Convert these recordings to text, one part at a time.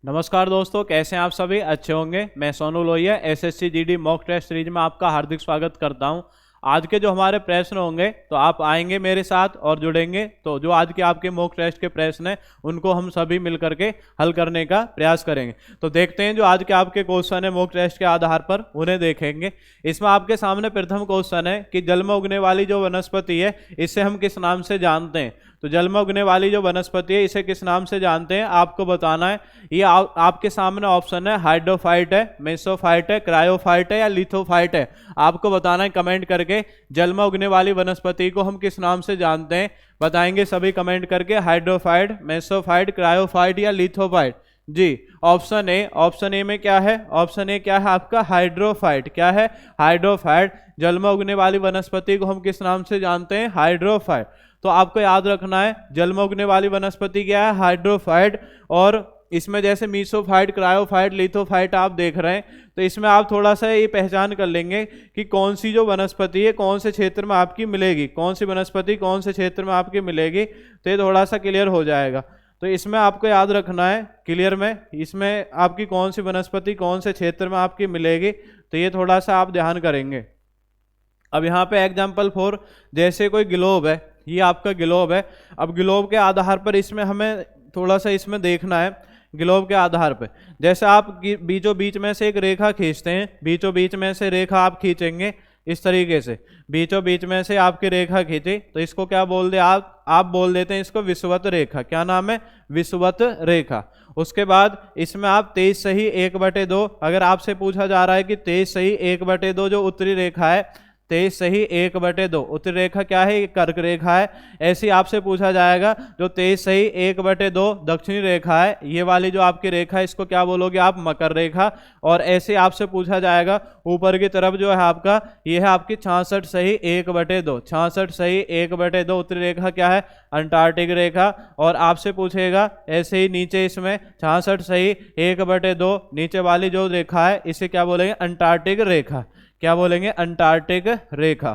नमस्कार दोस्तों, कैसे हैं आप सभी? अच्छे होंगे। मैं Sonu Lohia SSC GD mock test series में आपका हार्दिक स्वागत करता हूं। आज के जो हमारे प्रश्न होंगे तो आप आएंगे मेरे साथ और जुड़ेंगे, तो जो आज के आपके मॉक टेस्ट के प्रश्न हैं उनको हम सभी मिलकर के हल करने का प्रयास करेंगे। तो देखते हैं जो आज के आपके क्वेश्चन है मॉक टेस्ट के आधार पर, उन्हें देखेंगे। इसमें आपके सामने प्रथम क्वेश्चन है कि जल में उगने वाली जो वनस्पति है इसे हम किस नाम से जानते हैं। तो जल में उगने वाली जो वनस्पति है इसे किस नाम से जानते हैं आपको बताना है। ये आपके सामने ऑप्शन है, हाइड्रोफाइट है, मेसोफाइट है, क्रायोफाइट है या लिथोफाइट है। आपको बताना है कमेंट करके, जल में उगने वाली वनस्पति को हम किस नाम से जानते हैं। बताएंगे सभी कमेंट करके, हाइड्रोफाइट, मेसोफाइट, क्रायोफाइट या लिथोफाइट। जी, ऑप्शन ए में क्या है? ऑप्शन ए क्या है आपका? हाइड्रोफाइट। क्या है? हाइड्रोफाइट। जल में उगने वाली वनस्पति को हम किस नाम से जानते हैं? हाइड्रोफाइट। तो आपको याद रखना है जल में उगने वाली वनस्पति क्या है? हाइड्रोफाइट। और इसमें जैसे मीसोफाइट, क्रायोफाइट, लिथोफाइट आप देख रहे हैं, तो इसमें आप थोड़ा सा ये पहचान कर लेंगे कि कौन सी जो वनस्पति है कौन से क्षेत्र में आपकी मिलेगी, कौन सी वनस्पति कौन से क्षेत्र में आपकी मिलेगी, तो ये थोड़ा सा क्लियर हो जाएगा। तो इसमें आपको याद रखना है क्लियर में, इसमें आपकी कौन सी वनस्पति कौन से क्षेत्र में आपकी मिलेगी, तो ये थोड़ा सा आप ध्यान करेंगे। अब यहाँ पे एग्जाम्पल 4, जैसे कोई ग्लोब है, ये आपका ग्लोब है। अब ग्लोब के आधार पर इसमें हमें थोड़ा सा इसमें देखना है। ग्लोब के आधार पर जैसे आप बीचों बीच में से एक रेखा खींचते हैं, बीचों बीच में से रेखा आप खींचेंगे इस तरीके से, बीचों बीच में से आपकी रेखा खींची, तो इसको क्या बोल दे आप बोल देते हैं इसको विषुवत रेखा। क्या नाम है? विषुवत रेखा। उसके बाद इसमें आप 23 सही 1/2, अगर आपसे पूछा जा रहा है कि 23 सही 1/2 जो उत्तरी रेखा है, 23 सही 1/2 उत्तरी रेखा क्या है? कर्क रेखा है। ऐसे आपसे पूछा जाएगा जो 23 सही 1/2 दक्षिणी रेखा है, ये वाली जो आपकी रेखा है इसको क्या बोलोगे आप? मकर रेखा। और ऐसे आपसे पूछा जाएगा ऊपर की तरफ जो है आपका, ये है आपकी 66 सही 1/2, 66 सही 1/2 उत्तरी रेखा क्या है? अंटार्कटिक रेखा। और आपसे पूछेगा ऐसे ही नीचे इसमें 66 सही 1/2 नीचे वाली जो रेखा है इसे क्या बोलेंगे? अंटार्कटिक रेखा। क्या बोलेंगे? अंटार्कटिक रेखा।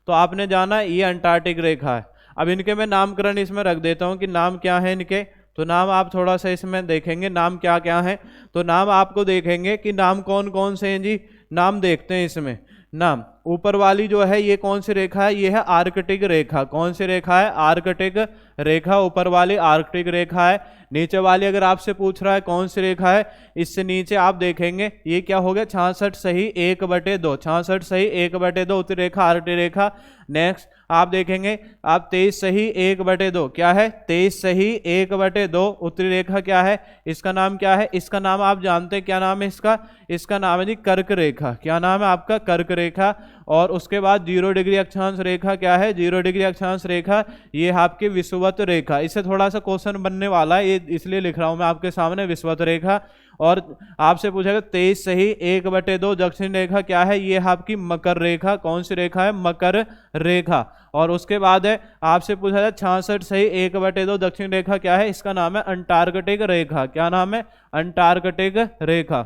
तो आपने जाना ये अंटार्कटिक रेखा है। अब इनके मैं नामकरण इसमें रख देता हूं कि नाम क्या है इनके। तो नाम आप थोड़ा सा इसमें देखेंगे नाम क्या क्या है। तो नाम आपको देखेंगे कि नाम कौन कौन से हैं जी। नाम देखते हैं इसमें नाम। ऊपर वाली जो है ये कौन सी रेखा है? ये है आर्कटिक रेखा। कौन सी रेखा है? आर्कटिक रेखा। ऊपर वाली आर्कटिक रेखा है। नीचे वाली अगर आपसे पूछ रहा है कौन सी रेखा है, इससे नीचे आप देखेंगे ये क्या हो गया? 66 सही 1/2, 66 सही 1/2 उत्तरी रेखा आर्कटिक रेखा। नेक्स्ट आप देखेंगे आप 23 सही 1/2, क्या है? 23 सही 1/2 उत्तरी रेखा क्या है? इसका नाम क्या है? इसका नाम आप जानते हैं, क्या नाम है इसका? इसका नाम है जी कर्क रेखा। क्या नाम है आपका? कर्क रेखा। और उसके बाद 0 डिग्री अक्षांश रेखा क्या है? 0 डिग्री अक्षांश रेखा ये आपकी विषुवत रेखा। इससे थोड़ा सा क्वेश्चन बनने वाला है, ये इसलिए लिख रहा हूं मैं आपके सामने विषुवत रेखा। और आपसे पूछेगा 23 सही 1/2 दक्षिण रेखा क्या है? ये आपकी मकर रेखा। कौन सी रेखा है? मकर रेखा। और उसके बाद है आपसे पूछा जाए 66 सही 1/2 दक्षिण रेखा क्या है? इसका नाम है अंटार्कटिक रेखा। क्या नाम है? अंटार्कटिक रेखा।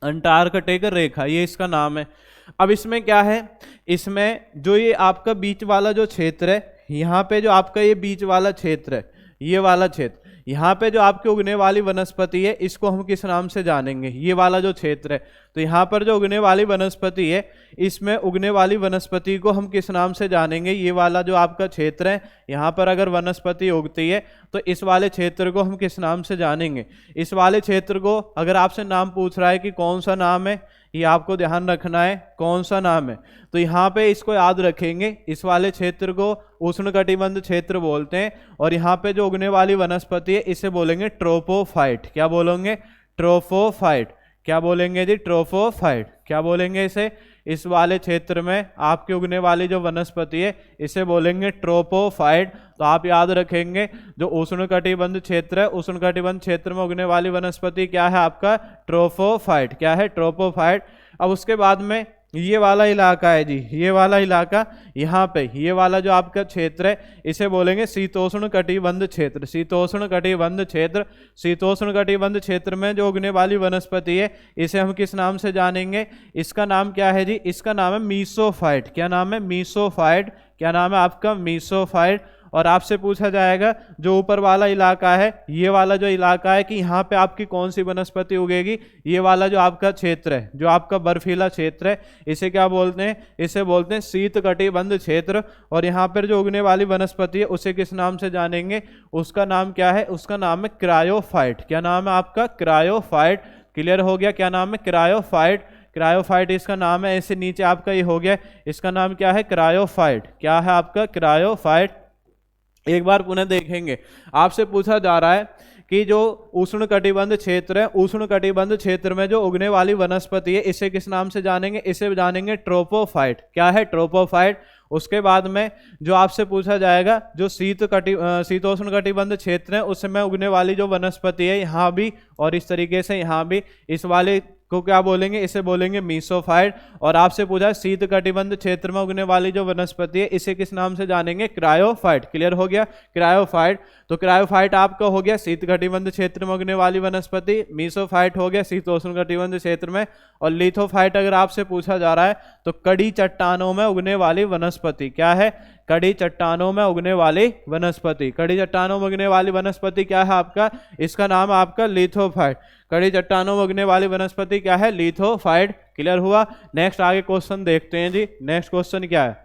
अंटार्कटिक रेखा ये इसका नाम है। अब इसमें क्या है? इसमें जो ये आपका बीच वाला जो क्षेत्र है, यहाँ पे जो आपका ये बीच वाला क्षेत्र है, ये वाला क्षेत्र, यहाँ पे जो आपके उगने वाली वनस्पति है इसको हम किस नाम से जानेंगे? ये वाला जो क्षेत्र है, तो यहाँ पर जो उगने वाली वनस्पति है इसमें उगने वाली वनस्पति को हम किस नाम से जानेंगे? ये वाला जो आपका क्षेत्र है, यहाँ पर अगर वनस्पति उगती है तो इस वाले क्षेत्र को हम किस नाम से जानेंगे? इस वाले क्षेत्र को अगर आपसे नाम पूछ रहा है कि कौन सा नाम है, ये आपको ध्यान रखना है कौन सा नाम है। तो यहाँ पे इसको याद रखेंगे, इस वाले क्षेत्र को उष्णकटिबंध क्षेत्र बोलते हैं। और यहाँ पे जो उगने वाली वनस्पति है इसे बोलेंगे ट्रोपोफाइट। क्या बोलेंगे? ट्रोपोफाइट। क्या बोलेंगे जी? ट्रोपोफाइट। क्या बोलेंगे इसे? इस वाले क्षेत्र में आपके उगने वाली जो वनस्पति है इसे बोलेंगे ट्रोपोफाइट। तो आप याद रखेंगे जो उष्णकटिबंध क्षेत्र है, उष्णकटिबंध क्षेत्र में उगने वाली वनस्पति क्या है आपका? ट्रोपोफाइट। क्या है? ट्रोपोफाइट। अब उसके बाद में ये वाला इलाका है जी, ये वाला इलाका, यहाँ पे ये वाला जो आपका क्षेत्र है इसे बोलेंगे शीतोष्ण कटिबंध क्षेत्र। शीतोष्ण कटिबंध क्षेत्र। शीतोष्ण कटिबंध क्षेत्र में जो उगने वाली वनस्पति है इसे हम किस नाम से जानेंगे? इसका नाम क्या है जी? इसका नाम है मीसोफाइट। क्या नाम है? मीसोफाइट। क्या नाम है आपका? मीसोफाइट। और आपसे पूछा जाएगा जो ऊपर वाला इलाका है, ये वाला जो इलाका है कि यहाँ पे आपकी कौन सी वनस्पति उगेगी, ये वाला जो आपका क्षेत्र है, जो आपका बर्फीला क्षेत्र है, इसे क्या बोलते हैं, इसे बोलते हैं शीतकटिबंध क्षेत्र। और यहाँ पर जो उगने वाली वनस्पति है उसे किस नाम से जानेंगे, उसका नाम क्या है, उसका नाम है क्रायोफाइट। क्या नाम है आपका, क्रायोफाइट। क्लियर हो गया, क्या नाम है, क्रायोफाइट। क्रायोफाइट इसका नाम है। ऐसे नीचे आपका ये हो गया, इसका नाम क्या है, क्रायोफाइट। क्या है आपका, क्रायोफाइट। एक बार पुनः देखेंगे, आपसे पूछा जा रहा है कि जो उष्ण कटिबंध क्षेत्र है, उष्ण कटिबंध क्षेत्र में जो उगने वाली वनस्पति है इसे किस नाम से जानेंगे, इसे जानेंगे ट्रोपोफाइट। क्या है, ट्रोपोफाइट। उसके बाद में जो आपसे पूछा जाएगा जो शीतोष्ण कटिबंध क्षेत्र है उसमें उगने वाली जो वनस्पति है यहाँ भी और इस तरीके से यहाँ भी, इस वाले को क्या बोलेंगे, इसे बोलेंगे मीसोफाइट। और आपसे पूछा शीत कटिबंध क्षेत्र में उगने वाली जो वनस्पति है इसे किस नाम से जानेंगे, क्रायोफाइट। क्लियर हो गया, क्रायोफाइट। तो क्रायोफाइट आपका हो गया शीत कटिबंध क्षेत्र में उगने वाली वनस्पति, मीसोफाइट हो गया शीतोष्ण कटिबंध क्षेत्र में, और लिथोफाइट अगर आपसे पूछा जा रहा है तो कड़ी चट्टानों में उगने वाली वनस्पति। क्या है, कड़ी चट्टानों में उगने वाली वनस्पति। कड़ी चट्टानों में उगने वाली वनस्पति क्या है आपका, इसका नाम है आपका लिथोफाइट। कड़ी चट्टानों में उगने वाली वनस्पति क्या है, लिथोफाइट। क्लियर हुआ। नेक्स्ट आगे क्वेश्चन देखते हैं जी। नेक्स्ट क्वेश्चन क्या है,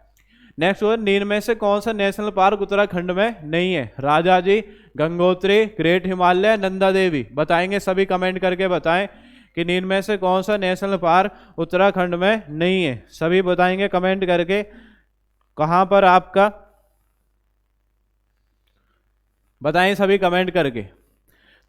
नेक्स्ट निम्न में से कौन सा नेशनल पार्क उत्तराखंड में नहीं है, राजा जी, गंगोत्री, ग्रेट हिमालय, नंदा देवी। बताएंगे सभी, कमेंट करके बताएं कि निम्न में से कौन सा नेशनल पार्क उत्तराखंड में नहीं है। सभी बताएंगे कमेंट करके कहां पर आपका, बताएं सभी कमेंट करके।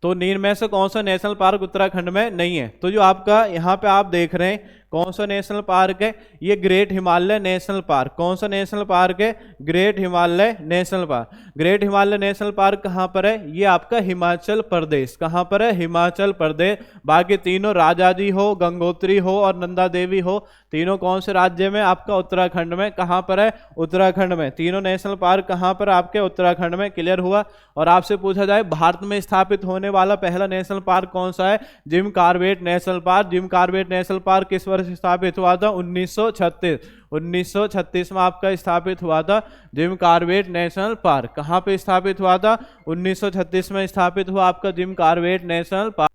तो निम्न में से कौन सा नेशनल पार्क उत्तराखंड में नहीं है, तो जो आपका यहाँ पे आप देख रहे हैं कौन सा नेशनल पार्क है, ये ग्रेट हिमालय नेशनल पार्क। कौन सा नेशनल पार्क है, great Himalaya national park. Great Himalaya national park कहाँ पर है, ये आपका हिमाचल प्रदेश। कहाँ पर है, हिमाचल प्रदेश। बाकी तीनों, राजा जी हो, गंगोत्री हो और नंदा देवी हो, तीनों कौन से राज्य में, आपका उत्तराखंड में। कहाँ पर है, उत्तराखंड में। तीनों नेशनल पार्क कहाँ पर, आपके उत्तराखंड में। क्लियर हुआ। और आपसे पूछा जाए भारत में स्थापित होने वाला पहला नेशनल पार्क कौन सा है, Jim Corbett national park. Jim Corbett national park किस वर्ष स्थापित हुआ था, 1936। 1936 में आपका स्थापित हुआ था जिम कॉर्बेट नेशनल पार्क। कहाँ पे स्थापित हुआ था, 1936 में स्थापित हुआ आपका Jim Corbett national park.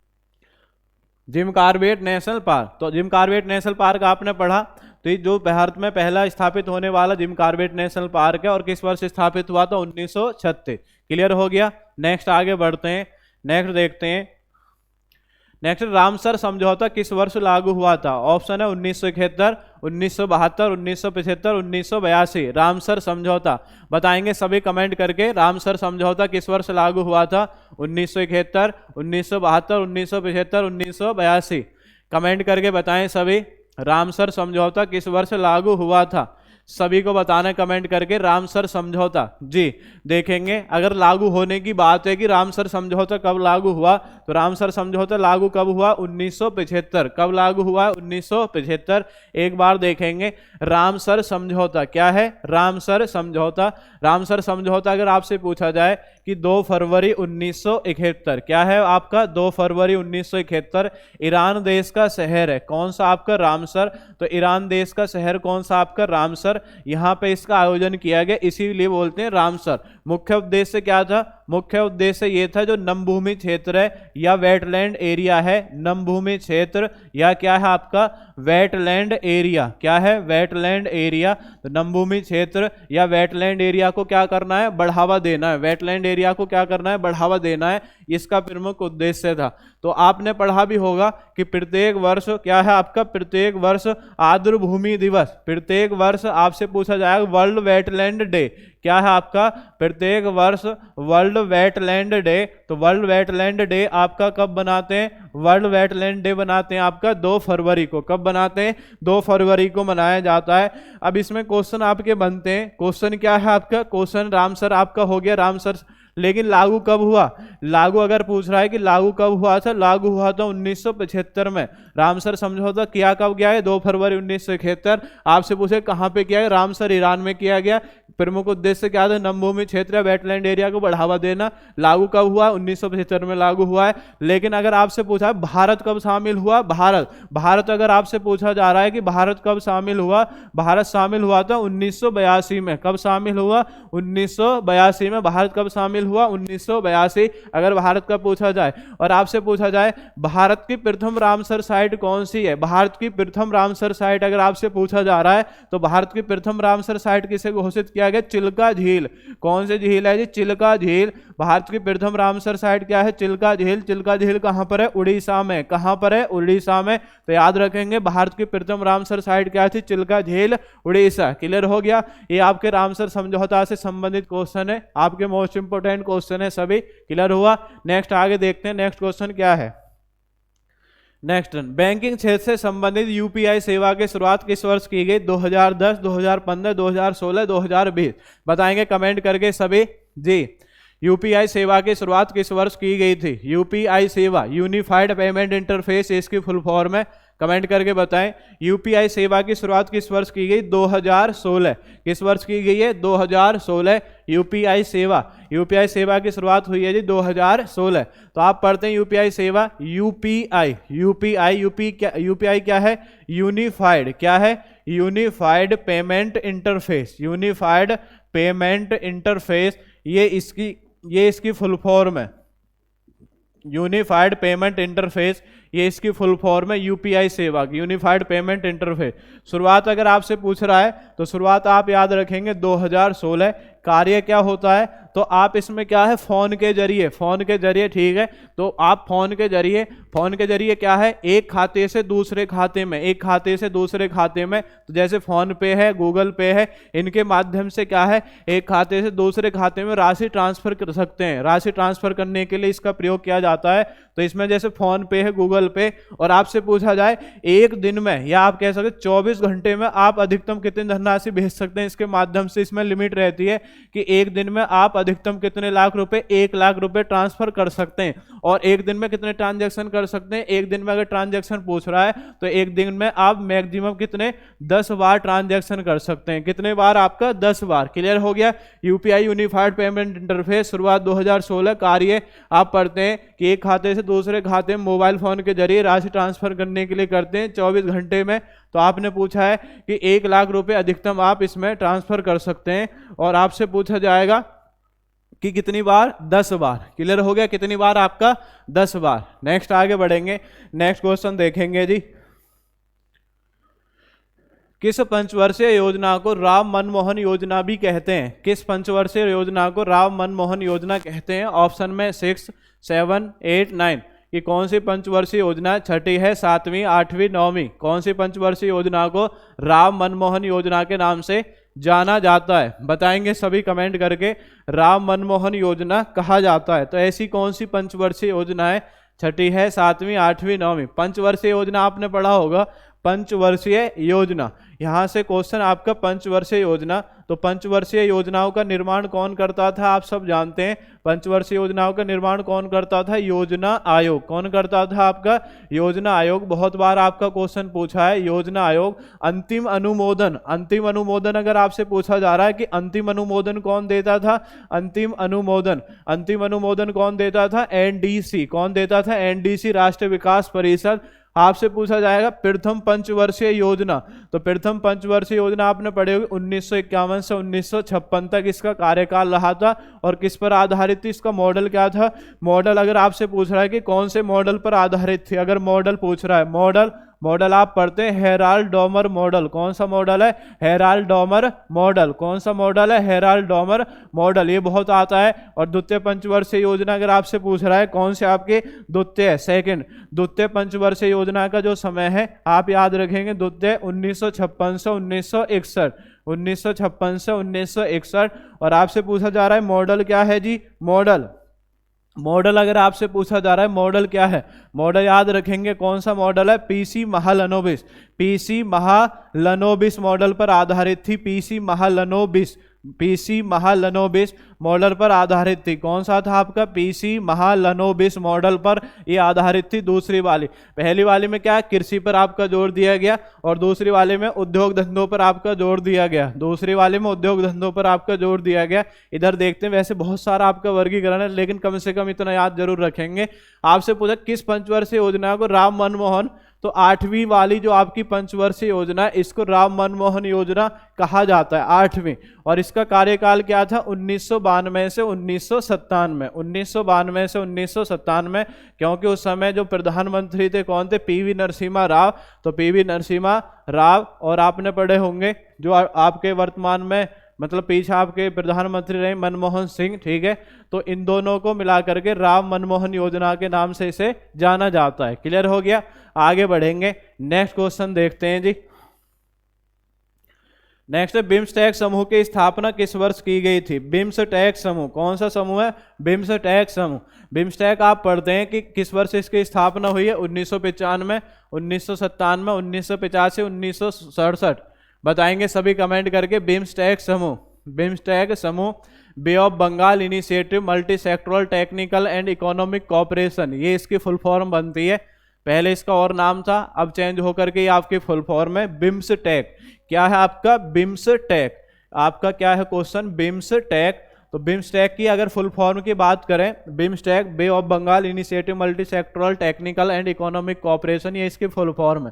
Jim Corbett national park. तो जिम कॉर्बेट नेशनल पार्क आपने पढ़ा, तो ये जो भारत में पहला स्थापित होने वाला जिम कॉर्बेट नेशनल पार्क है और किस वर्ष स्थापित हुआ था, 1936। क्लियर हो गया। नेक्स्ट आगे बढ़ते हैं, नेक्स्ट देखते हैं। नेक्स्ट, रामसर समझौता किस वर्ष लागू हुआ था। ऑप्शन है 1971, 1972, 1975, 1982। रामसर समझौता बताएंगे सभी कमेंट करके, रामसर समझौता किस वर्ष लागू हुआ था, 1971, 1972, 1975, 1982। कमेंट करके बताएं सभी, रामसर समझौता किस वर्ष लागू हुआ था। सभी को बताना कमेंट करके, रामसर समझौता। जी देखेंगे, अगर लागू होने की बात है कि रामसर समझौता कब लागू हुआ, तो रामसर समझौता लागू कब हुआ, 1975। कब लागू हुआ, 1975। एक बार देखेंगे, रामसर समझौता क्या है, रामसर समझौता। रामसर समझौता अगर आपसे पूछा जाए कि 2 फरवरी 1971, क्या है आपका, 2 फरवरी 1971 ईरान देश का शहर है। कौन सा आपका, रामसर। तो ईरान देश का शहर कौन सा आपका, रामसर। यहां पे इसका आयोजन किया गया, इसीलिए बोलते हैं रामसर। मुख्य उद्देश्य क्या था, मुख्य उद्देश्य ये था जो नमभूमि क्षेत्र है या वेटलैंड एरिया है, नमभूमि क्षेत्र या क्या है आपका, वेटलैंड एरिया। क्या है, वेटलैंड एरिया। तो नमभूमि क्षेत्र या वेटलैंड एरिया को क्या करना है, बढ़ावा देना है। वेटलैंड एरिया को क्या करना है, बढ़ावा देना है, इसका प्रमुख उद्देश्य था। तो आपने पढ़ा भी होगा कि प्रत्येक वर्ष क्या है आपका, प्रत्येक वर्ष आर्द्रभूमि दिवस, प्रत्येक वर्ष आपसे पूछा जाएगा वर्ल्ड वेटलैंड डे। क्या है आपका, प्रत्येक वर्ष वर्ल्ड वेटलैंड डे। तो वर्ल्ड वेटलैंड डे आपका कब बनाते हैं, वर्ल्ड वेटलैंड डे बनाते हैं आपका 2 फरवरी को। कब बनाते हैं, 2 फरवरी को मनाया जाता है। अब इसमें क्वेश्चन आपके बनते हैं, क्वेश्चन क्या है आपका, क्वेश्चन रामसर आपका हो गया, रामसर लेकिन लागू कब हुआ, लागू अगर पूछ रहा है कि लागू कब हुआ था, लागू हुआ था 1975 में। रामसर समझौता किया कब गया है, 2 फरवरी 1971। आपसे पूछे कहाँ पे किया है, रामसर ईरान में किया गया। प्रमुख उद्देश्य क्या था, नमभूमि क्षेत्र या वेटलैंड एरिया को बढ़ावा देना। लागू कब हुआ, 1975 में लागू हुआ है। लेकिन अगर आपसे पूछा है भारत कब शामिल हुआ, भारत अगर आपसे पूछा जा रहा है कि भारत कब शामिल हुआ, भारत शामिल हुआ था 1982 में। कब शामिल हुआ, 1982 में। भारत कब शामिल हुआ, 1982, अगर भारत का पूछा जाए। और आपसे पूछा जाए भारत की प्रथम रामसर साइट कौन सी है, भारत की प्रथम रामसर साइट अगर आपसे पूछा जा रहा है तो भारत की प्रथम रामसर साइट किसे घोषित किया गया, चिल्का झील। कौन सी झील है जी, चिल्का झील। भारत की प्रथम रामसर साइट क्या है, चिल्का झील। चिल्का झील कहां पर है, उड़ीसा में। कहां पर है, उड़ीसा में। तो याद रखेंगे भारत की प्रथम रामसर साइट क्या थी, चिल्का झील, उड़ीसा। क्लियर हो गया। ये आपके रामसर समझौता से संबंधित क्वेश्चन है, आपके मोस्ट इंपोर्टेंट क्वेश्चन है सभी। क्लियर हुआ। नेक्स्ट आगे देखते हैं, नेक्स्ट क्वेश्चन क्या है। नेक्स्ट, बैंकिंग क्षेत्र से संबंधित यूपीआई सेवा की शुरुआत किस वर्ष की गई, 2010, 2015, 2016, 2020। बताएंगे कमेंट करके सभी जी। यूपीआई सेवा की शुरुआत किस वर्ष की गई थी, यूपीआई सेवा, यूनिफाइड पेमेंट इंटरफेस इसकी फुल फॉर्म है। कमेंट करके बताएं यूपीआई सेवा की शुरुआत किस वर्ष की गई, 2016। किस वर्ष की गई है, 2016। यूपीआई सेवा की शुरुआत हुई है जी 2016। तो आप पढ़ते हैं यूपीआई सेवा, यूपीआई क्या है, यूनिफाइड, क्या है, unified payment interface, unified payment interface. ये इसकी फुल फॉर्म है, यूनिफाइड पेमेंट इंटरफेस, ये इसकी फुल फॉर्म है यूपीआई सेवा की, यूनिफाइड पेमेंट इंटरफेस। शुरुआत अगर आपसे पूछ रहा है तो शुरुआत आप याद रखेंगे 2016। कार्य क्या होता है, तो आप इसमें क्या है, फोन के जरिए, ठीक है। तो आप फोन के जरिए क्या है, एक खाते से दूसरे खाते में, तो जैसे फोन पे है, गूगल पे है, इनके माध्यम से क्या है, एक खाते से दूसरे खाते में राशि ट्रांसफर कर सकते हैं। राशि ट्रांसफर करने के लिए इसका प्रयोग किया जाता है। तो इसमें जैसे फोन पे है, गूगल पे, और आपसे पूछा जाए एक दिन में, या आप कह सकते 24 घंटे में आप अधिकतम कितनी धनराशि भेज सकते हैं, इसके माध्यम से इसमें लिमिट रहती है कि एक दिन में आप अधिकतम कितने लाख रुपए, 1 लाख रुपए ट्रांसफर कर सकते हैं। और एक दिन में कितने ट्रांजैक्शन कर सकते हैं, एक दिन में अगर ट्रांजैक्शन पूछ रहा है तो एक दिन में आप मैक्सिमम कितने, 10 बार ट्रांजैक्शन कर सकते हैं। कितने बार, आपका 10 बार। क्लियर हो गया। यूपीआई यूनिफाइड पेमेंट इंटरफेस, शुरुआत 2016। कार्य आप पढ़ते हैं कि एक खाते से दूसरे खाते में मोबाइल फोन के जरिए राशि ट्रांसफर करने के लिए करते हैं 24 घंटे में। तो आपने पूछा है कि 1 लाख रुपए अधिकतम आप इसमें ट्रांसफर कर सकते हैं, और आपसे पूछा जाएगा कि कितनी बार, 10 बार। क्लियर हो गया, कितनी बार, आपका 10 बार। नेक्स्ट आगे बढ़ेंगे, नेक्स्ट क्वेश्चन देखेंगे जी। किस पंचवर्षीय योजना को राम मनमोहन योजना भी कहते हैं, किस पंचवर्षीय योजना को राम मनमोहन योजना कहते हैं। ऑप्शन में 6, 7, 8, 9। कि कौन सी पंचवर्षीय योजना, छठी है, 7वीं, 8वीं, 9वीं। कौन सी पंचवर्षीय योजना को राम मनमोहन योजना के नाम से जाना जाता है, बताएंगे सभी कमेंट करके। राम मनमोहन योजना कहा जाता है, तो ऐसी कौन सी पंचवर्षीय योजना है, छठी है, 7वीं, 8वीं, 9वीं। पंचवर्षीय योजना आपने पढ़ा होगा, पंचवर्षीय योजना। यहां से क्वेश्चन आपका पंचवर्षीय योजना। तो पंचवर्षीय योजनाओं का निर्माण कौन करता था, आप सब जानते हैं। पंचवर्षीय योजनाओं का निर्माण कौन करता था, योजना आयोग। कौन करता था, आपका योजना आयोग। बहुत बार आपका क्वेश्चन पूछा है, योजना आयोग। अंतिम अनुमोदन अगर आपसे पूछा जा रहा है कि अंतिम अनुमोदन कौन देता था, अंतिम अनुमोदन कौन देता था, एनडीसी। कौन देता था, एनडीसी, राष्ट्रीय विकास परिषद। आपसे पूछा जाएगा प्रथम पंचवर्षीय योजना, तो प्रथम पंचवर्षीय योजना आपने पढ़ी होगी 1951 से 1956 तक इसका कार्यकाल रहा था। और किस पर आधारित थी, इसका मॉडल क्या था। मॉडल अगर आपसे पूछ रहा है कि कौन से मॉडल पर आधारित थी, अगर मॉडल पूछ रहा है, मॉडल आप पढ़ते हैं हेराल्ड डॉमर मॉडल। कौन सा मॉडल है, हेराल्ड डॉमर मॉडल। कौन सा मॉडल है, हेराल्ड डॉमर मॉडल। ये बहुत आता है। और द्वितीय पंचवर्षीय योजना अगर आपसे पूछ रहा है कौन से, आपके द्वितीय पंचवर्षीय योजना का जो समय है आप याद रखेंगे, द्वितीय 1956 से 1961। और आपसे पूछा जा रहा है मॉडल क्या है जी, मॉडल अगर आपसे पूछा जा रहा है मॉडल क्या है, मॉडल याद रखेंगे कौन सा मॉडल है, पीसी महालनोबिस मॉडल पर आधारित थी। PC Mahalanobis PC Mahalanobis model पर आधारित थी। कौन सा था आपका? पीसी महालनोबिस मॉडल पर ये आधारित थी। दूसरी वाली, पहली वाली में क्या, कृषि पर आपका जोर दिया गया, और दूसरी वाली में उद्योग धंधों पर आपका जोर दिया गया। दूसरी वाली में उद्योग धंधों पर आपका जोर दिया गया। इधर देखते हैं, वैसे बहुत सारा आपका वर्गीकरण है, लेकिन कम से कम इतना याद जरूर रखेंगे। आपसे पूछा किस पंचवर्षीय योजना को राम मनमोहन, तो 8वीं वाली जो आपकी पंचवर्षीय योजना है इसको राम मनमोहन योजना कहा जाता है, 8वीं। और इसका कार्यकाल क्या था? 1992 से 1997। 1992 से 1997, क्योंकि उस समय जो प्रधानमंत्री थे कौन थे? पीवी नरसिम्हा राव। तो पीवी नरसिम्हा राव, और आपने पढ़े होंगे जो आपके वर्तमान में मतलब पीछे आपके प्रधानमंत्री रहे मनमोहन सिंह, ठीक है। तो इन दोनों को मिला करके राम मनमोहन योजना के नाम से इसे जाना जाता है। क्लियर हो गया? आगे बढ़ेंगे, नेक्स्ट क्वेश्चन देखते हैं जी। नेक्स्ट है, बिम्सटेक समूह की स्थापना किस वर्ष की गई थी? बिम्सटेक समूह, कौन सा समूह है? बिम्सटेक समूह। बिम्सटेक आप पढ़ते हैं कि किस वर्ष इसकी स्थापना हुई है? 1995, 1997, 1985, 1967। बताएंगे सभी कमेंट करके। बिम्सटेक समूह, बिम्सटेक समूह, bay of Bengal initiative multi sectoral technical and economic cooperation, ये इसकी फुल फॉर्म बनती है। पहले इसका और नाम था, अब चेंज होकर के ये आपकी फुल फॉर्म है बिम्सटेक। क्या है आपका? बिम्सटेक। आपका क्या है क्वेश्चन? बिम्सटेक। तो बिम्सटेक की अगर फुल फॉर्म की बात करें, BIMSTEC bay of Bengal initiative multi sectoral technical and economic cooperation, ये इसकी फुल फॉर्म है।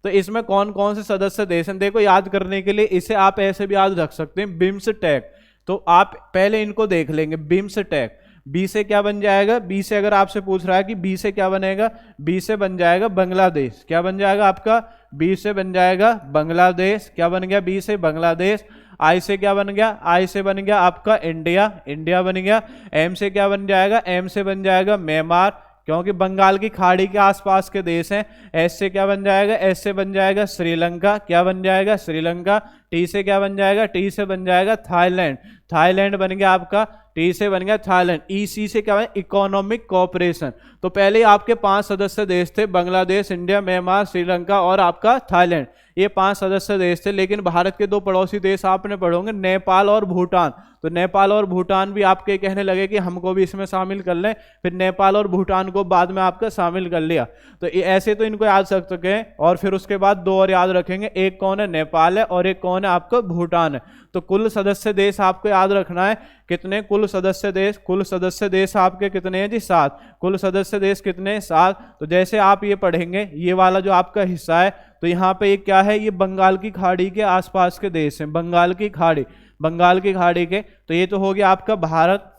तो इसमें कौन कौन से सदस्य देश हैं? देखो, याद करने के लिए इसे आप ऐसे भी याद रख सकते हैं, बिम्सटेक। तो आप पहले इनको देख लेंगे, बिम्सटेक। बी से क्या बन जाएगा? बी से अगर आपसे पूछ रहा है कि बी से क्या बनेगा, बी से बन जाएगा बांग्लादेश। क्या बन जाएगा आपका? बी से बन जाएगा बांग्लादेश। क्या बन गया? बी से बांग्लादेश। आई से क्या बन गया? आई से बन गया आपका इंडिया, इंडिया बन गया। एम से क्या बन जाएगा? एम से बन जाएगा म्यांमार, क्योंकि बंगाल की खाड़ी के आसपास के देश हैं। एस से क्या बन जाएगा? एस से बन जाएगा श्रीलंका। क्या बन जाएगा? श्रीलंका। टी से क्या बन जाएगा? टी से बन जाएगा थाईलैंड, थाईलैंड बन गया आपका। टी से बन गया थाईलैंड। ई सी से क्या बना? Economic cooperation. तो पहले आपके 5 सदस्य देश थे, बांग्लादेश, इंडिया, म्यांमार, श्रीलंका और आपका थाईलैंड। ये 5 सदस्य देश थे। लेकिन भारत के 2 पड़ोसी देश आपने पढ़े होंगे, नेपाल और भूटान। तो नेपाल और भूटान भी आपके कहने लगे कि हमको भी इसमें शामिल कर लें, फिर नेपाल और भूटान को बाद में आपका शामिल कर लिया। तो ऐसे तो इनको याद रख सके हैं, और फिर उसके बाद 2 और याद रखेंगे, एक कौन है? नेपाल है, और एक कौन है? आपका भूटान है। तो कुल सदस्य देश आपको याद रखना है कितने? कुल सदस्य देश, कुल सदस्य देश आपके कितने हैं जी? 7। कुल सदस्य देश कितने? 7। तो जैसे आप ये पढ़ेंगे, ये वाला जो आपका हिस्सा है, तो यहाँ पे ये क्या है? ये बंगाल की खाड़ी के आसपास के देश हैं, बंगाल की खाड़ी, बंगाल की खाड़ी के। तो ये तो हो गया आपका भारत।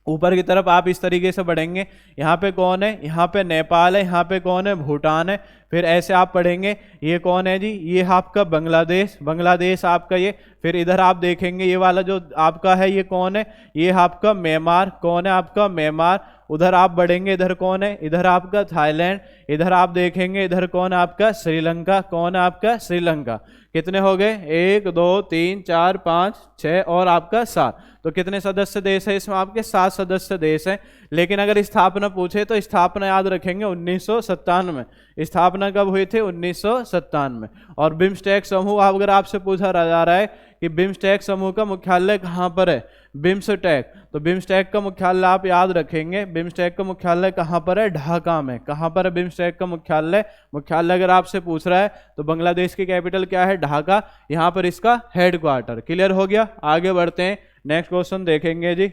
ऊपर की तरफ आप इस तरीके से बढ़ेंगे, यहाँ पे कौन है? यहाँ पे नेपाल है, यहाँ पे कौन है? भूटान है। फिर ऐसे आप पढ़ेंगे, ये कौन है जी? ये आपका बांग्लादेश, बांग्लादेश आपका ये। फिर इधर आप देखेंगे, ये वाला जो आपका है ये कौन है? ये आपका म्यांमार। कौन है आपका? म्यांमार। उधर आप बढ़ेंगे, इधर कौन है? इधर आपका थाईलैंड। इधर आप देखेंगे, इधर कौन है आपका? श्रीलंका। कौन है आपका? श्रीलंका। कितने हो गए? 1 2 3 4 5 6 और आपका 7। तो कितने सदस्य देश है इसमें? आपके 7 सदस्य देश हैं। लेकिन अगर स्थापना पूछे तो स्थापना याद रखेंगे 1997। स्थापना कब हुई थी? 1997। और बिम्सटेक समूह अगर आपसे पूछा जा रहा है कि बिम्सटेक समूह का मुख्यालय कहाँ पर है? बिम्सटेक, तो बिम्सटेक का मुख्यालय आप याद रखेंगे, बिम्सटेक का मुख्यालय कहाँ पर है? ढाका में। कहाँ पर है बिम्सटेक का मुख्यालय? मुख्यालय अगर आपसे पूछ रहा है तो बांग्लादेश की कैपिटल क्या है? ढाका। यहाँ पर इसका हेडक्वार्टर। क्लियर हो गया? आगे बढ़ते हैं, नेक्स्ट क्वेश्चन देखेंगे जी।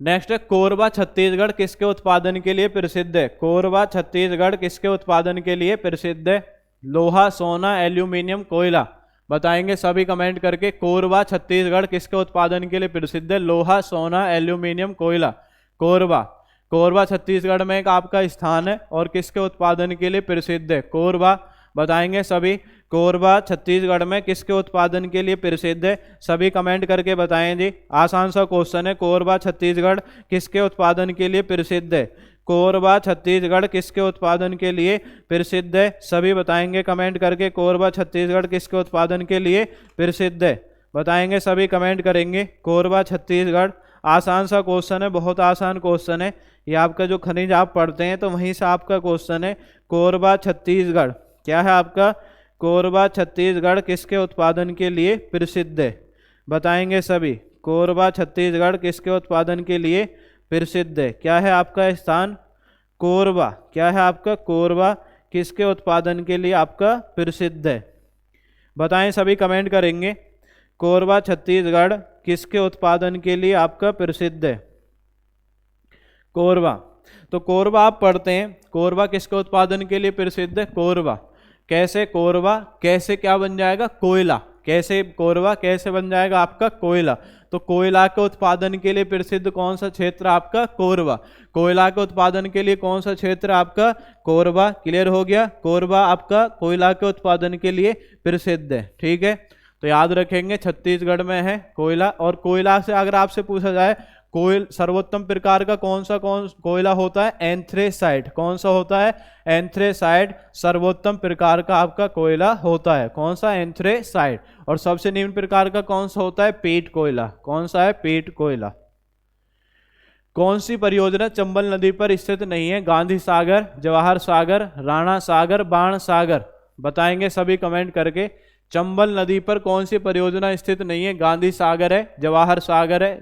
नेक्स्ट है, कोरबा छत्तीसगढ़ किसके उत्पादन के लिए प्रसिद्ध है? कोरबा छत्तीसगढ़ किसके उत्पादन के लिए प्रसिद्ध है? लोहा, सोना, एल्यूमिनियम, कोयला। बताएंगे सभी कमेंट करके। कोरबा छत्तीसगढ़ किसके उत्पादन के लिए प्रसिद्ध है? लोहा, सोना, एल्यूमिनियम, कोयला। कोरबा, कोरबा छत्तीसगढ़ में एक आपका स्थान है और किसके उत्पादन के लिए प्रसिद्ध है? कोरबा। बताएंगे सभी, कोरबा छत्तीसगढ़ में किसके उत्पादन के लिए प्रसिद्ध है? सभी कमेंट करके बताएं जी। आसान सा क्वेश्चन है, कोरबा छत्तीसगढ़ किसके उत्पादन के लिए प्रसिद्ध है? कोरबा छत्तीसगढ़ किसके उत्पादन के लिए प्रसिद्ध है? सभी बताएंगे कमेंट करके, कोरबा छत्तीसगढ़ किसके उत्पादन के लिए प्रसिद्ध है? बताएंगे सभी कमेंट करेंगे। कोरबा छत्तीसगढ़, आसान सा क्वेश्चन है, बहुत आसान क्वेश्चन है। ये आपका जो खनिज आप पढ़ते हैं तो वहीं से आपका क्वेश्चन है। कोरबा छत्तीसगढ़ क्या है आपका? कोरबा छत्तीसगढ़ किसके उत्पादन के लिए प्रसिद्ध है? बताएंगे सभी। कोरबा छत्तीसगढ़ किसके उत्पादन के लिए प्रसिद्ध है? क्या है आपका स्थान? कोरबा। क्या है आपका? कोरबा किसके उत्पादन के लिए आपका प्रसिद्ध है? बताएं सभी, कमेंट करेंगे। कोरबा छत्तीसगढ़ किसके उत्पादन के लिए आपका प्रसिद्ध है? कोरबा। तो कोरबा आप पढ़ते हैं, कोरबा किसके उत्पादन के लिए प्रसिद्ध है? कोरबा। कैसे कोरबा? कैसे क्या बन जाएगा? कोयला। कैसे कोरबा कैसे बन जाएगा आपका? कोयला। तो कोयला के उत्पादन के लिए प्रसिद्ध कौन सा क्षेत्र आपका? कोरबा। कोयला के उत्पादन के लिए कौन सा क्षेत्र आपका? कोरबा। क्लियर हो गया? कोरबा आपका कोयला के उत्पादन के लिए प्रसिद्ध है। ठीक है, तो याद रखेंगे छत्तीसगढ़ में है कोयला। और कोयला से अगर आपसे पूछा जाए कोयल सर्वोत्तम प्रकार का कौन कोयला होता है? एंथ्रेसाइट। कौन सा होता है? एंथ्रेसाइट सर्वोत्तम प्रकार का आपका कोयला होता है। कौन सा? एंथ्रेसाइट। और सबसे निम्न प्रकार का कौन सा होता है? पेट कोयला। कौन सा है? पेट कोयला। कौन सी परियोजना चंबल नदी पर स्थित नहीं है? गांधी सागर, जवाहर सागर, राणा सागर, बाण सागर। बताएंगे सभी कमेंट करके। चंबल नदी पर कौन सी परियोजना स्थित नहीं है? गांधी सागर है, जवाहर सागर है,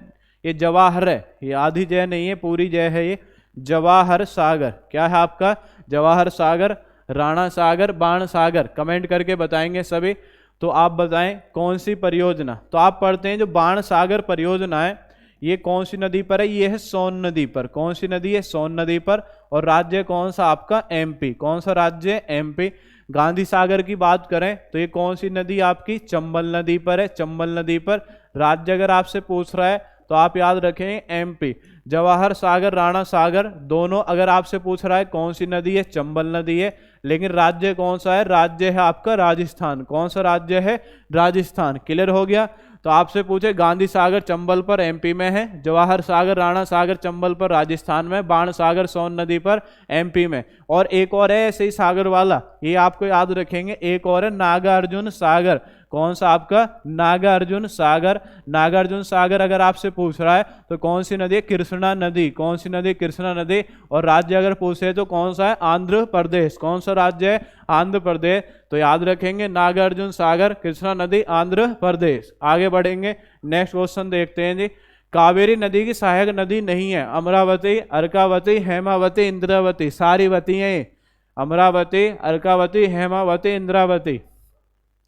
ये जवाहर है, ये आधी जय नहीं है, पूरी जय है, ये जवाहर सागर। क्या है आपका? जवाहर सागर, राणा सागर, बाण सागर। कमेंट करके बताएंगे सभी। तो आप बताएं कौन सी परियोजना। तो आप पढ़ते हैं जो बाण सागर परियोजना है ये कौन सी नदी पर है? ये है सोन नदी पर। कौन सी नदी है? सोन नदी पर। और राज्य कौन सा आपका? एमपी। कौन सा राज्य है? एमपी। गांधी सागर की बात करें तो ये कौन सी नदी आपकी? चंबल नदी पर है। चंबल नदी पर। राज्य अगर आपसे पूछ रहा है तो आप याद रखें एमपी। जवाहर सागर, राणा सागर दोनों अगर आपसे पूछ रहा है कौन सी नदी है? चंबल नदी है। लेकिन राज्य कौन सा है? राज्य है आपका राजस्थान। कौन सा राज्य है? राजस्थान। क्लियर हो गया? तो आपसे पूछे गांधी सागर चंबल पर एमपी में है, जवाहर सागर राणा सागर चंबल पर राजस्थान में, बाण सागर सोन नदी पर एमपी में। और एक और है ऐसे ही सागर वाला, ये आपको याद रखेंगे। एक और है नागार्जुन सागर। कौन सा आपका? नागार्जुन सागर। नागार्जुन सागर अगर आपसे पूछ रहा है तो कौन सी नदी है? कृष्णा नदी। कौन सी नदी? कृष्णा नदी। और राज्य अगर पूछे तो कौन सा है? आंध्र प्रदेश। कौन सा राज्य है? आंध्र प्रदेश। तो याद रखेंगे नागार्जुन सागर, कृष्णा नदी, आंध्र प्रदेश। आगे बढ़ेंगे, नेक्स्ट क्वेश्चन देखते हैं जी। कावेरी नदी की सहायक नदी नहीं है? अमरावती, अर्कावती, हेमावती, इंद्रावती। सारी वती है, अमरावती, अर्कावती, हेमावती, इंद्रावती।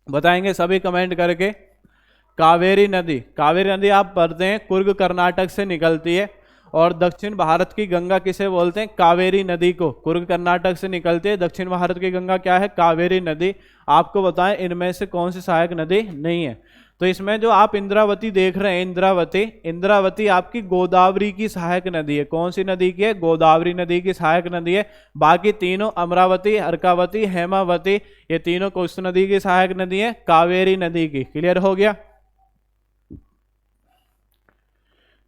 बताएंगे सभी कमेंट करके। कावेरी नदी, कावेरी नदी आप पढ़ते हैं कुर्ग कर्नाटक से निकलती है। और दक्षिण भारत की गंगा किसे बोलते हैं? कावेरी नदी को। कुर्ग कर्नाटक से निकलती है, दक्षिण भारत की गंगा क्या है? कावेरी नदी। आपको बताएं इनमें से कौन सी सहायक नदी नहीं है? तो इसमें जो आप इंद्रावती देख रहे हैं, इंद्रावती, इंद्रावती आपकी गोदावरी की सहायक नदी है। कौन सी नदी की है? गोदावरी नदी की सहायक नदी है। बाकी तीनों अमरावती, अर्कावती, हेमावती, ये तीनों कौन सी नदी की सहायक नदी है? कावेरी नदी की। क्लियर हो गया?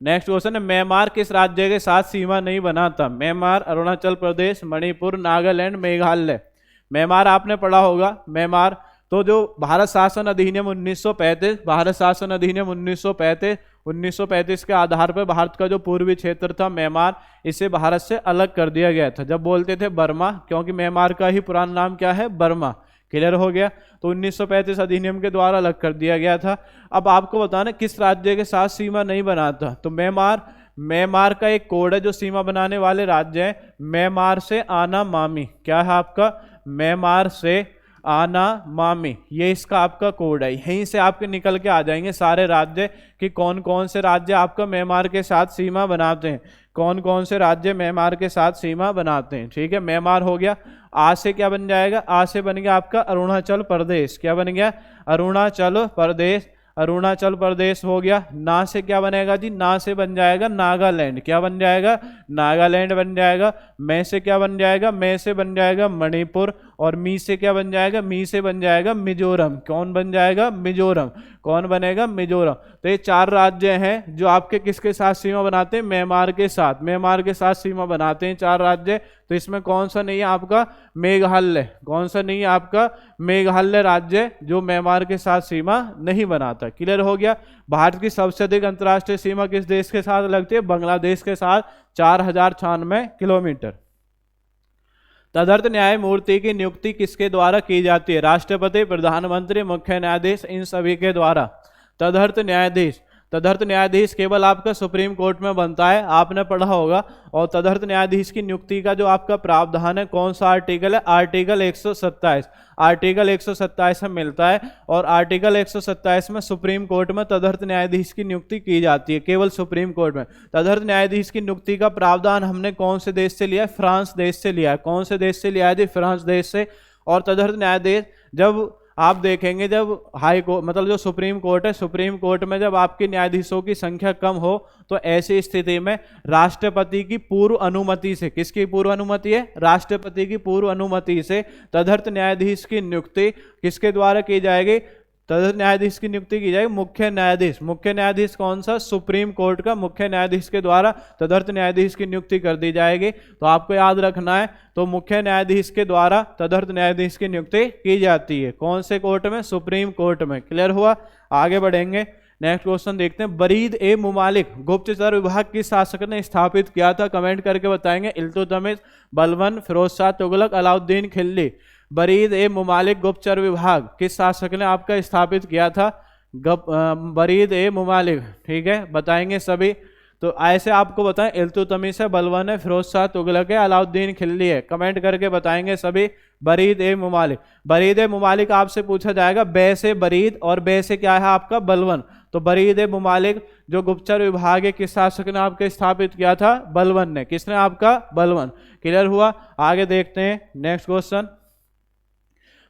नेक्स्ट क्वेश्चन है, म्यांमार किस राज्य के साथ सीमा नहीं बनाता? म्यांमार, अरुणाचल प्रदेश, मणिपुर, नागालैंड, मेघालय। म्यांमार आपने पढ़ा होगा। म्यांमार तो जो भारत शासन अधिनियम 1935, भारत शासन अधिनियम 1935 के आधार पर भारत का जो पूर्वी क्षेत्र था म्यांमार, इसे भारत से अलग कर दिया गया था। जब बोलते थे बर्मा, क्योंकि म्यांमार का ही पुराना नाम क्या है? बर्मा। क्लियर हो गया? तो 1935 अधिनियम के द्वारा अलग कर दिया गया था। अब आपको बताना किस राज्य के साथ सीमा नहीं बनाता? तो म्यांमार, म्यांमार का एक कोड है जो सीमा बनाने वाले राज्य है। म्यांमार से आना मामी। क्या है आपका? म्यांमार से आना मामी, ये इसका आपका कोड है। यहीं से आपके निकल के आ जाएंगे सारे राज्य कि कौन कौन से राज्य आपका म्यांमार के साथ सीमा बनाते हैं, कौन कौन से राज्य म्यांमार के साथ सीमा बनाते हैं। ठीक है, म्यांमार हो गया। आ से क्या बन जाएगा? आ से बन गया आपका अरुणाचल प्रदेश। क्या बन गया? अरुणाचल प्रदेश। अरुणाचल प्रदेश हो गया। ना से क्या बनेगा जी? ना से बन जाएगा नागालैंड। क्या बन जाएगा? नागालैंड बन जाएगा। मैं से क्या बन जाएगा? मैं से बन जाएगा मणिपुर। और मी से क्या बन जाएगा? मी से बन जाएगा मिजोरम। कौन बन जाएगा? मिजोरम। कौन बनेगा? मिजोरम। तो ये चार राज्य हैं जो आपके किसके साथ सीमा बनाते हैं? म्यांमार के साथ। म्यांमार के साथ सीमा बनाते हैं चार राज्य। तो इसमें कौन सा नहीं है आपका? मेघालय। कौन सा नहीं है आपका? मेघालय राज्य जो म्यांमार के साथ सीमा नहीं बनाता। क्लियर हो गया? भारत की सबसे अधिक अंतर्राष्ट्रीय सीमा किस देश के साथ लगती है? बांग्लादेश के साथ, 4096 किलोमीटर। तदर्थ न्यायमूर्ति की नियुक्ति किसके द्वारा की जाती है? राष्ट्रपति, प्रधानमंत्री, मुख्य न्यायाधीश, इन सभी के द्वारा। तदर्थ न्यायाधीश, तदर्थ न्यायाधीश केवल आपका सुप्रीम कोर्ट में बनता है, आपने पढ़ा होगा। और तदर्थ न्यायाधीश की नियुक्ति का जो आपका प्रावधान है, कौन सा आर्टिकल है? आर्टिकल 127। आर्टिकल 127 में मिलता है, और आर्टिकल 127 में सुप्रीम कोर्ट में तदर्थ न्यायाधीश की नियुक्ति की जाती है, केवल सुप्रीम कोर्ट में। तदर्थ न्यायाधीश की नियुक्ति का प्रावधान हमने कौन से देश से लिया है? फ्रांस देश से लिया है। कौन से देश से लिया है? फ्रांस देश से। और तदर्थ न्यायाधीश जब आप देखेंगे, जब हाई कोर्ट मतलब जो सुप्रीम कोर्ट है, सुप्रीम कोर्ट में जब आपके न्यायाधीशों की संख्या कम हो, तो ऐसी स्थिति में राष्ट्रपति की पूर्व अनुमति से, किसकी पूर्व अनुमति है? राष्ट्रपति की पूर्व अनुमति से तदर्थ न्यायाधीश की नियुक्ति किसके द्वारा की जाएगी? तदर्थ न्यायाधीश की नियुक्ति की जाएगी मुख्य न्यायाधीश। मुख्य न्यायाधीश कौन सा? सुप्रीम कोर्ट का मुख्य न्यायाधीश के द्वारा तदर्थ न्यायाधीश की नियुक्ति कर दी जाएगी। तो आपको याद रखना है, तो मुख्य न्यायाधीश के द्वारा तदर्थ न्यायाधीश की नियुक्ति की जाती है। कौन से कोर्ट में? सुप्रीम कोर्ट में। क्लियर हुआ? आगे बढ़ेंगे, नेक्स्ट क्वेश्चन देखते हैं। बरीद ए मुमालिक गुप्तचर विभाग किस शासक ने स्थापित किया था? कमेंट करके बताएंगे। इल्तुतमिश, बलबन, फिरोज शाह तुगलक, अलाउद्दीन खिलजी। बरीद ए मुमालिक गुप्तचर विभाग किस शासक ने आपका स्थापित किया था? बरीद ए मुमालिक, ठीक है, बताएंगे सभी। तो ऐसे आपको बताएं, इल्तुतमिश है, बलबन है, फिरोज शाह तुगलक है, अलाउद्दीन खिलजी है। कमेंट करके बताएंगे सभी। बरीद ए मुमालिक, बरीद ए मुमालिक आपसे पूछा जाएगा, बे से बरीद और बे से क्या है आपका? बलबन। तो बरीद ए मुमालिक जो गुप्तचर विभाग है, किस शासक ने आपके स्थापित किया था? बलबन ने। किसने? आपका बलबन। क्लियर हुआ? आगे देखते हैं नेक्स्ट क्वेश्चन।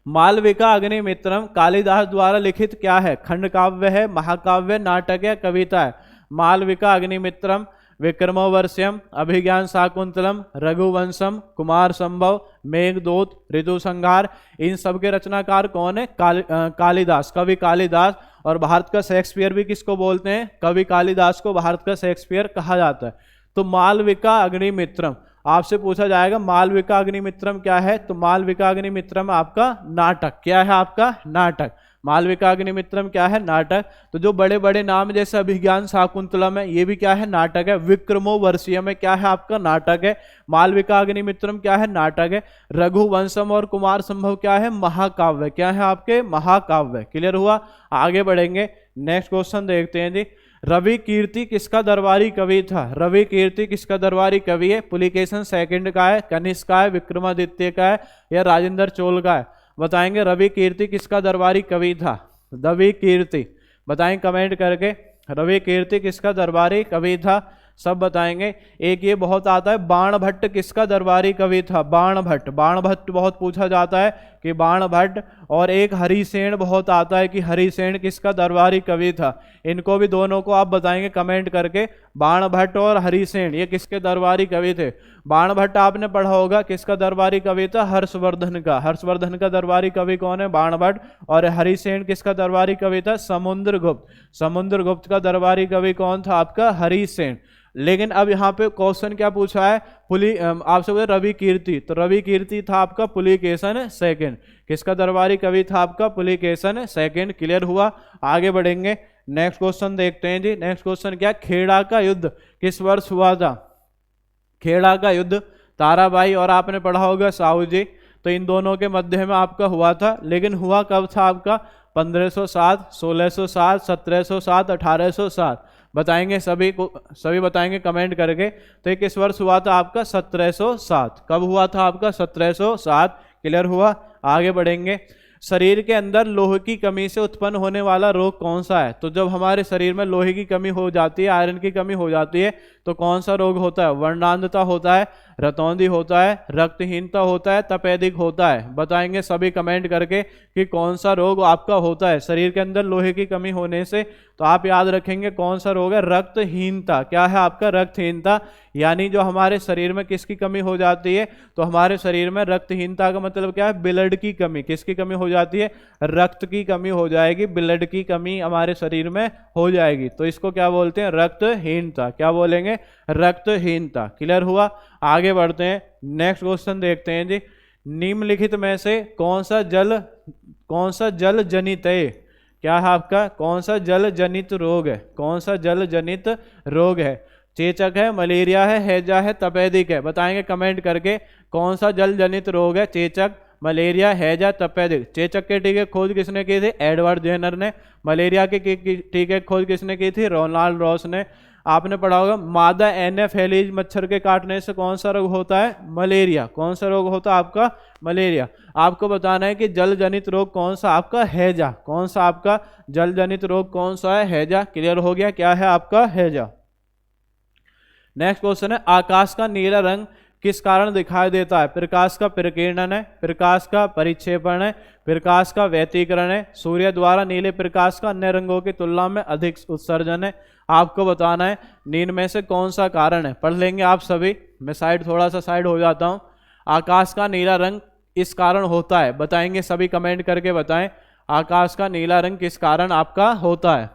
मालविका अग्निमित्रम कालिदास द्वारा लिखित क्या है? खंड काव्य है, महाकाव्य, नाटक है, कविता है? मालविका अग्निमित्रम, विक्रमोर्वश्यम, अभिज्ञान शाकुंतलम, रघुवंशम, कुमार संभव, मेघदूत, ऋतु संहार, इन सब के रचनाकार कौन है? कालिदास, कवि कालिदास। और भारत का शेक्सपियर भी किसको बोलते हैं? कवि कालिदास को भारत का शेक्सपियर कहा जाता है। तो मालविका अग्निमित्रम आपसे पूछा जाएगा, मालविका अग्निमित्रम क्या है? तो मालविका अग्निमित्रम आपका नाटक। क्या है आपका? नाटक। मालविका अग्निमित्रम क्या है? नाटक। तो जो बड़े बड़े नाम जैसे अभिज्ञान शाकुंतलम है, ये भी क्या है? नाटक है। विक्रमोर्वशीयम में क्या है आपका? नाटक है। मालविका अग्निमित्रम क्या है? नाटक है। रघुवंशम और कुमार संभव क्या है? महाकाव्य। क्या है आपके? महाकाव्य। क्लियर हुआ? आगे बढ़ेंगे, नेक्स्ट क्वेश्चन देखते हैं जी। रवि कीर्ति किसका दरबारी कवि था? रवि कीर्ति किसका दरबारी कवि है? पुलिकेशन सेकंड का है, कनिष्क का है, विक्रमादित्य का है, या राजेंद्र चोल का है? बताएंगे रवि कीर्ति किसका दरबारी कवि था? रवि कीर्ति बताएं कमेंट करके, रवि कीर्ति किसका दरबारी कवि था? सब बताएंगे। एक ये बहुत आता है, बाण भट्ट किसका दरबारी कवि था? बाण भट्ट। बाण भट्ट बहुत पूछा जाता है कि बाण भट्ट। और एक हरिसेन बहुत आता है कि हरिसेन किसका दरबारी कवि था? इनको भी दोनों को आप बताएंगे कमेंट करके। बाण भट्ट और हरिसेन ये किसके दरबारी कवि थे? बाण भट्ट आपने पढ़ा होगा, किसका दरबारी कवि था? हर्षवर्धन का। हर्षवर्धन का दरबारी कवि कौन है? बाण भट्ट। और हरिसेन किसका दरबारी कवि था? समुद्रगुप्त। समुद्रगुप्त का दरबारी कवि कौन था आपका? हरिसेन। लेकिन अब यहाँ पे क्वेश्चन क्या पूछा है? आपसे बोले रवि कीर्ति, तो रवि कीर्ति था आपका पुलिकेशन सेकंड। किसका दरबारी कवि था आपका? पुलिकेशन सेकंड। क्लियर हुआ? आगे बढ़ेंगे, नेक्स्ट क्वेश्चन देखते हैं जी। नेक्स्ट क्वेश्चन क्या? खेड़ा का युद्ध किस वर्ष हुआ था? खेड़ा का युद्ध ताराबाई और आपने पढ़ा होगा साहू जी, तो इन दोनों के मध्य में आपका हुआ था। लेकिन हुआ कब था आपका? 1507, 1607, 1707, 1807। बताएंगे सभी को, सभी बताएंगे कमेंट करके। तो ये किस वर्ष हुआ था आपका? 1707। कब हुआ था आपका? 1707। क्लियर हुआ? आगे बढ़ेंगे। शरीर के अंदर लोहे की कमी से उत्पन्न होने वाला रोग कौन सा है? तो जब हमारे शरीर में लोहे की कमी हो जाती है, आयरन की कमी हो जाती है, तो कौन सा रोग होता है? वर्णांधता होता है, रतौंधी होता है, रक्तहीनता होता है, तपेदिक होता है? बताएंगे सभी कमेंट करके कि कौन सा रोग आपका होता है शरीर के अंदर लोहे की कमी होने से। तो आप याद रखेंगे कौन सा रोग है? रक्तहीनता। क्या है आपका? रक्तहीनता। यानी जो हमारे शरीर में किसकी कमी हो जाती है? तो हमारे शरीर में रक्तहीनता का मतलब क्या है? ब्लड की कमी। किसकी कमी हो जाती है? रक्त की कमी हो जाएगी, ब्लड की कमी हमारे शरीर में हो जाएगी। तो इसको क्या बोलते हैं? रक्तहीनता। क्या बोलेंगे? रक्तहीनता। क्लियर हुआ? आगे बढ़ते हैं, नेक्स्ट क्वेश्चन देखते हैं जी। निम्नलिखित में से कौन सा जल जनित है? क्या है आपका? कौन सा जल जनित रोग है? कौन सा जल जनित रोग है? चेचक है, मलेरिया है, हैजा है, तपेदिक है? बताएंगे कमेंट करके कौन सा जल जनित रोग है। चेचक, मलेरिया, हैजा, तपेदिक। चेचक के टीके खोज किसने की थी? एडवर्ड जेनर ने। मलेरिया के टीके खोज किसने की थी? रोनाल्ड रॉस ने। आपने पढ़ा होगा मादा एनोफिलीज मच्छर के काटने से कौन सा रोग होता है? मलेरिया। कौन सा रोग होता है आपका? मलेरिया। आपको बताना है कि जल जनित रोग कौन सा आपका? हैजा। कौन सा आपका जल जनित रोग कौन सा है? हैजा। क्लियर हो गया, क्या है आपका? हैजा। नेक्स्ट क्वेश्चन है, आकाश का नीला रंग किस कारण दिखाई देता है? प्रकाश का प्रकीर्णन है, प्रकाश का परिक्षेपण है, प्रकाश का व्यतिकरण है, सूर्य द्वारा नीले प्रकाश का अन्य रंगों की तुलना में अधिक उत्सर्जन है। आपको बताना है नील में से कौन सा कारण है। पढ़ लेंगे आप सभी। मैं थोड़ा सा साइड हो जाता हूं। आकाश का नीला रंग इस कारण होता है, बताएंगे सभी कमेंट करके बताएं। आकाश का नीला रंग किस कारण आपका होता है?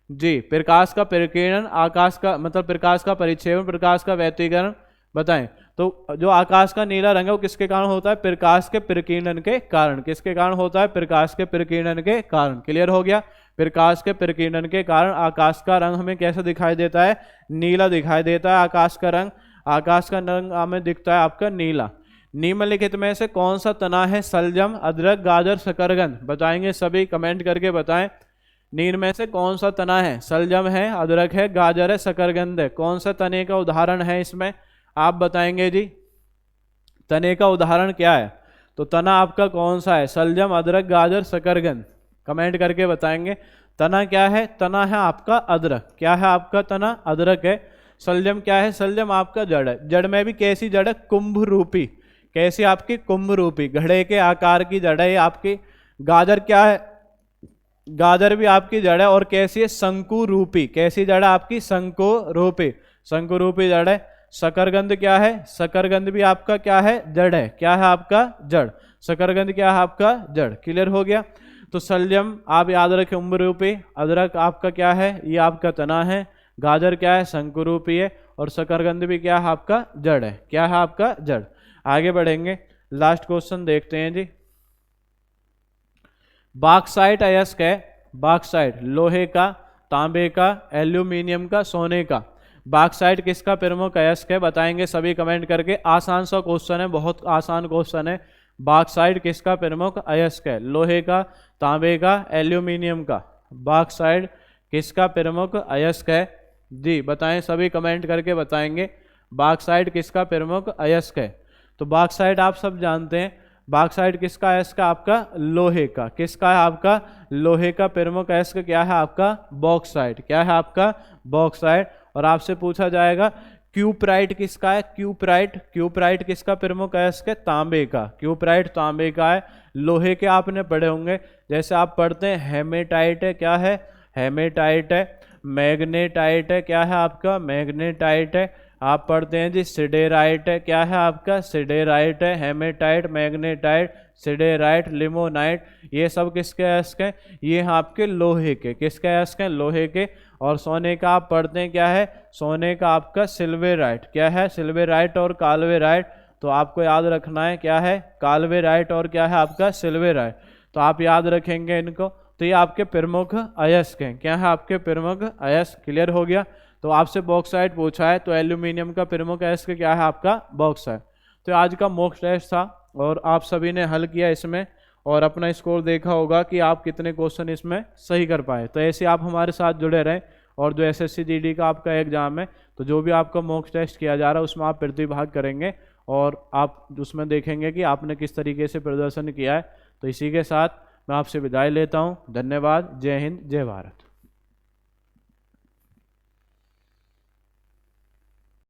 जी, प्रकाश का प्रकीर्णन, आकाश का मतलब प्रकाश का परिक्षेपण, प्रकाश का व्यतिकरण। बताएं। तो जो आकाश का नीला रंग है वो किसके कारण होता है? प्रकाश के प्रकीर्णन के कारण। किसके कारण होता है? प्रकाश के प्रकीर्णन के कारण। क्लियर हो गया। प्रकाश के प्रकीर्णन के कारण आकाश का रंग हमें कैसा दिखाई देता है? नीला दिखाई देता है आकाश का रंग। आकाश का रंग हमें दिखता है आपका नीला। निम्नलिखित में से कौन सा तना है? शलजम, अदरक, गाजर, शकरकंद। बताएंगे सभी कमेंट करके बताएं। नील में से कौन सा तना है? शलजम है, अदरक है, गाजर है, शकरकंद है। कौन सा तने का उदाहरण है इसमें? आप बताएंगे जी। तने का उदाहरण क्या है? तो तना आपका कौन सा है? शलजम, अदरक, गाजर, शकरकंद। कमेंट करके बताएंगे। तना क्या है? तना है आपका अदरक। क्या है आपका तना? अदरक है। शलजम क्या है? शलजम आपका जड़ है। जड़ में भी कैसी जड़ है? कुंभ रूपी। कैसी आपकी? कुंभ रूपी, घड़े के आकार की जड़ है आपकी। गाजर क्या है? गाजर भी आपकी जड़ है और कैसी है? शंकु रूपी। कैसी जड़ है आपकी? शंकु रूपी। शंकु रूपी जड़ है। शकरकंद क्या है? शकरकंद भी आपका क्या है? जड़ है। क्या है आपका? जड़। शकरकंद क्या है आपका? जड़। क्लियर हो गया। तो शलजम आप याद रखें कुंभ रूपी, अदरक आपका क्या है? ये आपका तना है, गाजर क्या है? शंकु रूपी है, और शकरकंद भी क्या है आपका? जड़ है। क्या है आपका? जड़। आगे बढ़ेंगे, लास्ट क्वेश्चन देखते हैं जी। बॉक्साइट अयस्क है। बॉक्साइट लोहे का, तांबे का, एल्यूमिनियम का, सोने का। बॉक्साइट किसका प्रमुख अयस्क है? बताएंगे सभी कमेंट करके। आसान सा क्वेश्चन है, बहुत आसान क्वेश्चन है। बॉक्साइट किसका प्रमुख अयस्क है? लोहे का, तांबे का, एल्यूमिनियम का। बॉक्साइट किसका प्रमुख अयस्क है? जी बताएं सभी कमेंट करके बताएंगे। बॉक्साइट किसका प्रमुख अयस्क है? तो बॉक्साइट आप सब जानते हैं। बॉक्साइट किसका अयस्क है आपका? लोहे का। किसका है आपका? लोहे का प्रमुख अयस्क क्या है आपका? बॉक्साइट। क्या है आपका? बॉक्साइट। और आपसे पूछा जाएगा क्यूप्राइट किसका है? क्यूप्राइट। क्यूप्राइट किसका प्रमुख अयस्क है? तांबे का। क्यूप्राइट तांबे का है। लोहे के आपने पढ़े होंगे, जैसे आप पढ़ते हैं हेमेटाइट है। क्या है? हेमेटाइट है। मैग्नेटाइट है। क्या है आपका? मैग्नेटाइट है। आप पढ़ते हैं जी सिडेराइट है। क्या है आपका? सिडेराइट है। हेमेटाइट, मैग्नेटाइट, सिडेराइट, लिमोनाइट, ये सब किसके अयस्क हैं? ये आपके लोहे के। किसके अयस्क हैं? लोहे के। और सोने का आप पढ़ते हैं क्या है? सोने का आपका सिल्वेराइट। क्या है? सिल्वेराइट और काल्वेराइट। तो आपको याद रखना है क्या है? काल्वेराइट और क्या है आपका? सिल्वेराइट। तो आप याद रखेंगे इनको। तो ये आपके प्रमुख अयस्क हैं। क्या है आपके प्रमुख अयस्क? क्लियर हो गया। तो आपसे बॉक्साइट पूछा है, तो एल्यूमिनियम का प्रमुख अयस्क क्या है आपका? बॉक्साइट। तो आज का मॉक टेस्ट था और आप सभी ने हल किया इसमें और अपना स्कोर देखा होगा कि आप कितने क्वेश्चन इसमें सही कर पाए। तो ऐसे आप हमारे साथ जुड़े रहें। और जो एसएससी जीडी का आपका एग्जाम है, तो जो भी आपका मॉक टेस्ट किया जा रहा है उसमें आप प्रतिभाग करेंगे और आप उसमें देखेंगे कि आपने किस तरीके से प्रदर्शन किया है। तो इसी के साथ मैं आपसे विदाई लेता हूँ। धन्यवाद। जय हिंद, जय भारत।